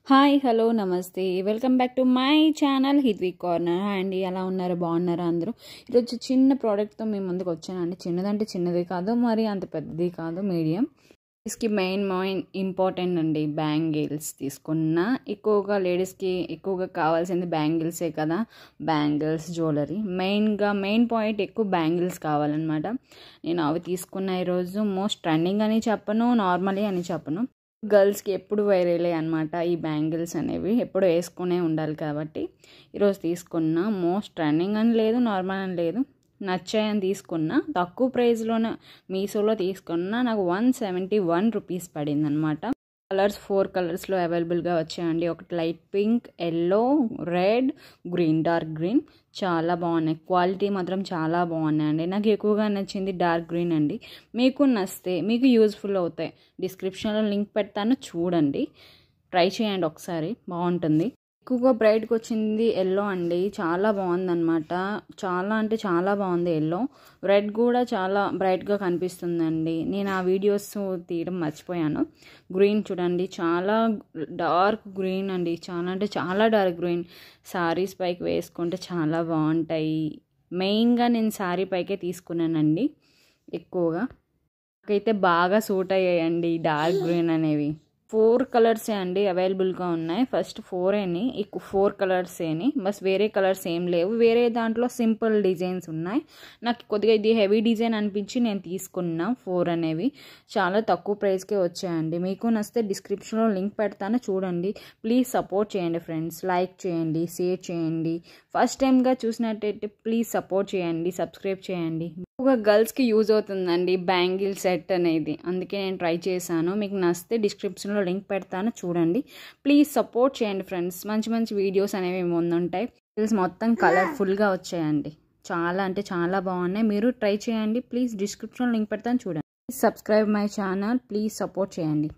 Hi hello నమస్తే welcome back to my channel Hithvik corner. Hi అండి, ఎలా ఉన్నారు? బాగున్నారా అందరూ? ఈరోజు చిన్న ప్రోడక్ట్తో మీ ముందుకు వచ్చానండి. చిన్నదంటే చిన్నది కాదు, మరి అంత పెద్దది కాదు, మీడియం. లేడీస్కి మెయిన్ ఇంపార్టెంట్ అండి బ్యాంగిల్స్ తీసుకున్న. ఎక్కువగా లేడీస్కి ఎక్కువగా కావాల్సింది బ్యాంగిల్సే కదా. బ్యాంగిల్స్ జ్యువెలరీ మెయిన్ పాయింట్ ఎక్కువ బ్యాంగిల్స్ కావాలన్నమాట. నేను అవి తీసుకున్న ఈరోజు. మోస్ట్ ట్రెండింగ్ అని చెప్పను, నార్మలీ అని చెప్పను. గర్ల్స్కి ఎప్పుడు వైరలే అనమాట ఈ బ్యాంగిల్స్ అనేవి, ఎప్పుడు వేసుకునే ఉండాలి కాబట్టి ఈరోజు తీసుకున్న. మోస్ట్ ట్రెండింగ్ అని లేదు, నార్మల్ అని లేదు, నచ్చాయని తీసుకున్న. తక్కువ ప్రైస్లోనే మీషోలో తీసుకున్న. నాకు 171 రూపీస్ పడింది అనమాట. కలర్స్ 4 కలర్స్లో అవైలబుల్గా వచ్చాయండి. ఒకటి light pink, yellow, red, green, dark green. చాలా బాగున్నాయి. క్వాలిటీ మాత్రం చాలా బాగున్నాయండి. నాకు ఎక్కువగా నచ్చింది డార్క్ గ్రీన్ అండి. మీకు నచ్చితే మీకు యూజ్ఫుల్ అవుతాయి. డిస్క్రిప్షన్లో లింక్ పెడతాను, చూడండి, ట్రై చేయండి ఒకసారి, బాగుంటుంది. ఎక్కువగా బ్రైట్గా వచ్చింది ఎల్లో అండి. చాలా బాగుందన్నమాట. చాలా అంటే చాలా బాగుంది ఎల్లో. రెడ్ కూడా చాలా బ్రైట్గా కనిపిస్తుందండి. నేను ఆ వీడియోస్ తీయడం మర్చిపోయాను. గ్రీన్ చూడండి, చాలా డార్క్ గ్రీన్ అండి. చాలా అంటే చాలా డార్క్ గ్రీన్. శారీస్ పైకి వేసుకుంటే చాలా బాగుంటాయి. మెయిన్గా నేను శారీ పైకే తీసుకున్నానండి ఎక్కువగా. నాకైతే బాగా సూట్ అయ్యాయండి డార్క్ గ్రీన్ అనేవి. 4 కలర్సే అండి అవైలబుల్గా ఉన్నాయి. ఫస్ట్ 4 4 కలర్సేని, బస్ వేరే కలర్స్ ఏం లేవు. వేరే దాంట్లో సింపుల్ డిజైన్స్ ఉన్నాయి. నాకు కొద్దిగా ఇది హెవీ డిజైన్ అనిపించి నేను తీసుకున్నా. 4 అనేవి చాలా తక్కువ ప్రైస్కే వచ్చాయండి. మీకు నచ్చితే డిస్క్రిప్షన్లో లింక్ పెడతాను, చూడండి. ప్లీజ్ సపోర్ట్ చేయండి ఫ్రెండ్స్. లైక్ చేయండి, షేర్ చేయండి. ఫస్ట్ టైంగా చూసినట్టయితే ప్లీజ్ సపోర్ట్ చేయండి, సబ్స్క్రైబ్ చేయండి. ఎక్కువగా గర్ల్స్కి యూజ్ అవుతుందండి బ్యాంగిల్ సెట్ అనేది, అందుకే నేను ట్రై చేశాను. మీకు నచ్చితే డిస్క్రిప్షన్లో లింక్ పెడతాను, చూడండి. ప్లీజ్ సపోర్ట్ చేయండి ఫ్రెండ్స్. మంచి మంచి వీడియోస్ అనేవి ముందుంటాయి. మొత్తం కలర్ఫుల్గా వచ్చాయండి. చాలా అంటే చాలా బాగున్నాయి. మీరు ట్రై చేయండి. ప్లీజ్ డిస్క్రిప్షన్లో లింక్ పెడతాను, చూడండి. Please subscribe my channel. Please support చేయండి.